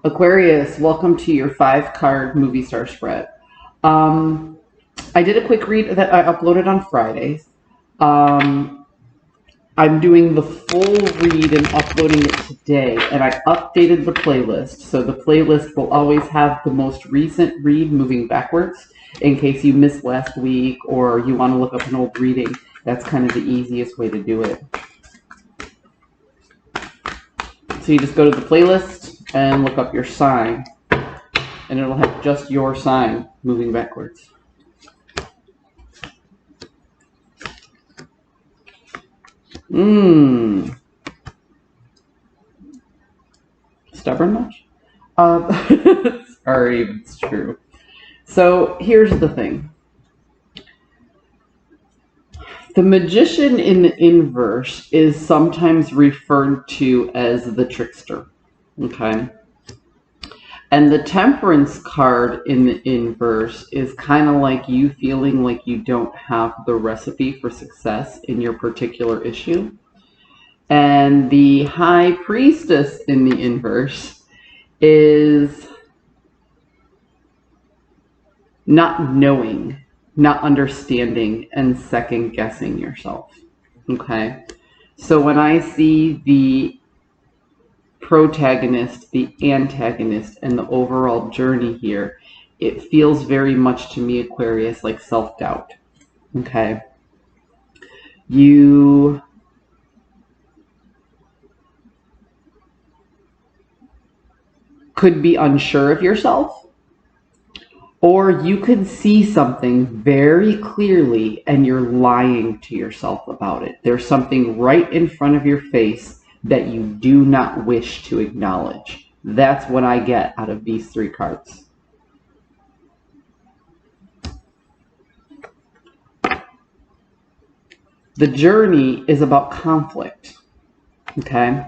Aquarius, welcome to your 5-card movie star spread. I did a quick read that I uploaded on Fridays. I'm doing the full read and uploading it today, and I updated the playlist. So the playlist will always have the most recent read moving backwards in case you missed last week or you want to look up an old reading. That's kind of the easiest way to do it. So you just go to the playlist and look up your sign, and it'll have just your sign moving backwards. Stubborn much? Sorry, it's true. So here's the thing. The Magician in the inverse is sometimes referred to as the trickster, okay? And the Temperance card in the inverse is kind of like you feeling like you don't have the recipe for success in your particular issue. And the High Priestess in the inverse is not knowing, not understanding, and second guessing yourself. Okay? So when I see the protagonist, the antagonist, and the overall journey here, it feels very much to me, Aquarius, like self-doubt. Okay? You could be unsure of yourself, or you could see something very clearly and you're lying to yourself about it. There's something right in front of your face that you do not wish to acknowledge. That's what I get out of these 3 cards. The journey is about conflict. Okay?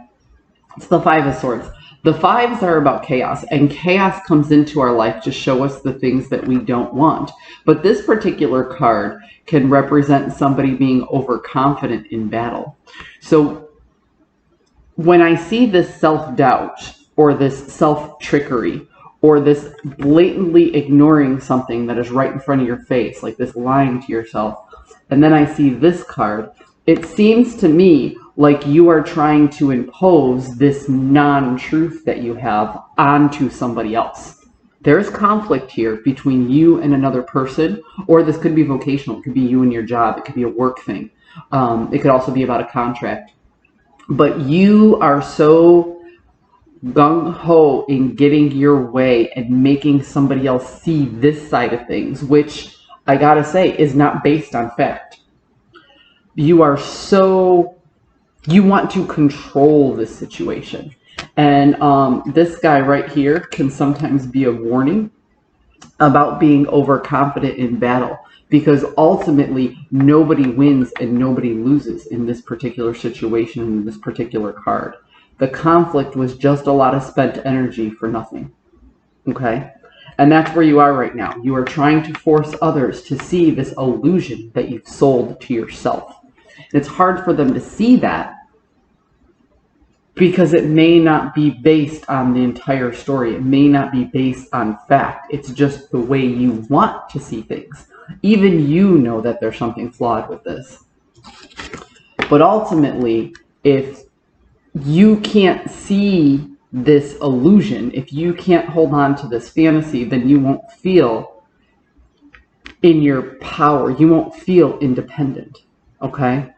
It's the 5 of Swords. The 5s are about chaos, and chaos comes into our life to show us the things that we don't want. But this particular card can represent somebody being overconfident in battle. So when I see this self-doubt or this self-trickery or this blatantly ignoring something that is right in front of your face, like this lying to yourself, and then I see this card, it seems to me like you are trying to impose this non-truth that you have onto somebody else. There's conflict here between you and another person, or this could be vocational. It could be you and your job. It could be a work thing. It could also be about a contract. But you are so gung-ho in getting your way and making somebody else see this side of things, which I gotta say is not based on fact. You are so... you want to control this situation. And this guy right here can sometimes be a warning about being overconfident in battle, because ultimately nobody wins and nobody loses in this particular situation, in this particular card. The conflict was just a lot of spent energy for nothing. Okay? And that's where you are right now. You are trying to force others to see this illusion that you've sold to yourself. It's hard for them to see that because it may not be based on the entire story. It may not be based on fact. It's just the way you want to see things. Even you know that there's something flawed with this. But ultimately, if you can't see this illusion, if you can't hold on to this fantasy, then you won't feel in your power. You won't feel independent. Okay?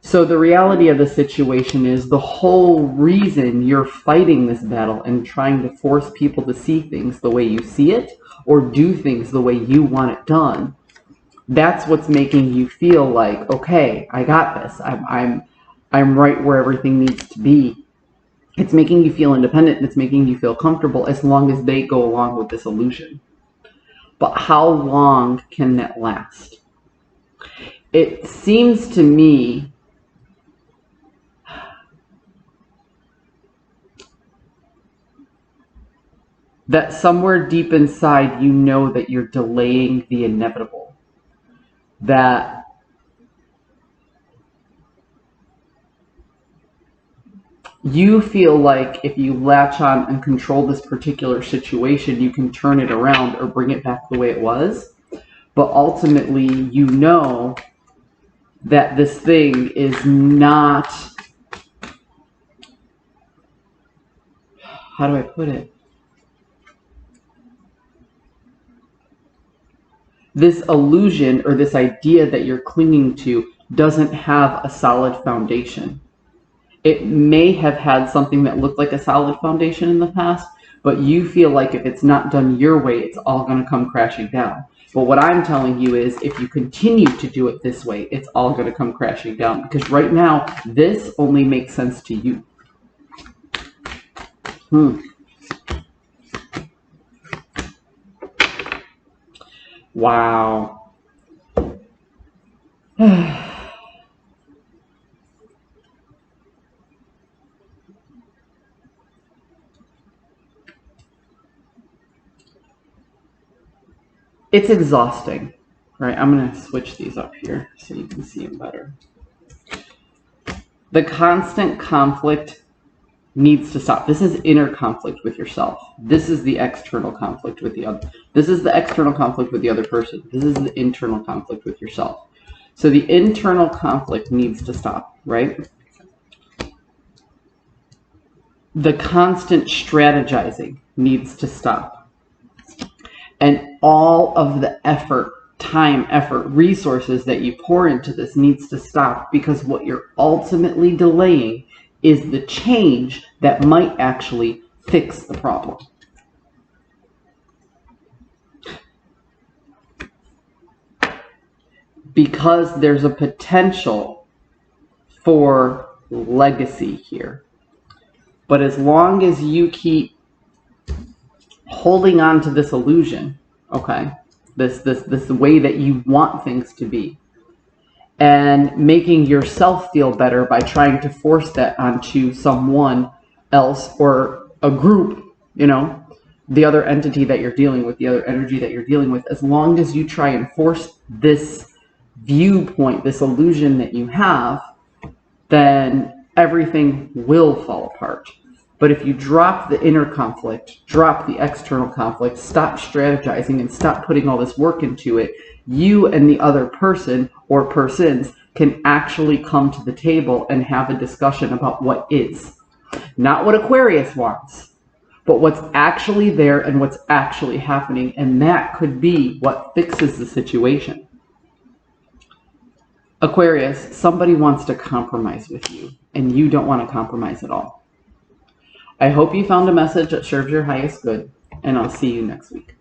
So the reality of the situation is the whole reason you're fighting this battle and trying to force people to see things the way you see it or do things the way you want it done, that's what's making you feel like, okay, I got this. I'm right where everything needs to be. It's making you feel independent and it's making you feel comfortable as long as they go along with this illusion. But how long can that last? It seems to me that somewhere deep inside you know that you're delaying the inevitable. That You feel like if you latch on and control this particular situation, you can turn it around or bring it back the way it was. But ultimately, you know that this thing is not, how do I put it? This illusion or this idea that you're clinging to doesn't have a solid foundation. It may have had something that looked like a solid foundation in the past, but you feel like if it's not done your way, it's all going to come crashing down. But what I'm telling you is if you continue to do it this way, it's all going to come crashing down, because right now, this only makes sense to you. Wow. It's exhausting, right? I'm going to switch these up here so you can see them better. The constant conflict needs to stop. This is inner conflict with yourself. This is the external conflict with the other. This is the external conflict with the other person. This is the internal conflict with yourself. So the internal conflict needs to stop, right? The constant strategizing needs to stop. And all of the effort, time, effort, resources that you pour into this needs to stop, because what you're ultimately delaying is the change that might actually fix the problem. Because there's a potential for legacy here. But as long as you keep holding on to this illusion, okay, this way that you want things to be, and making yourself feel better by trying to force that onto someone else or a group, you know, the other entity that you're dealing with, the other energy that you're dealing with, as long as you try and force this viewpoint, this illusion that you have, then everything will fall apart. But if you drop the inner conflict, drop the external conflict, stop strategizing and stop putting all this work into it, you and the other person or persons can actually come to the table and have a discussion about what is. Not what Aquarius wants, but what's actually there and what's actually happening. And that could be what fixes the situation. Aquarius, somebody wants to compromise with you, and you don't want to compromise at all. I hope you found a message that serves your highest good, and I'll see you next week.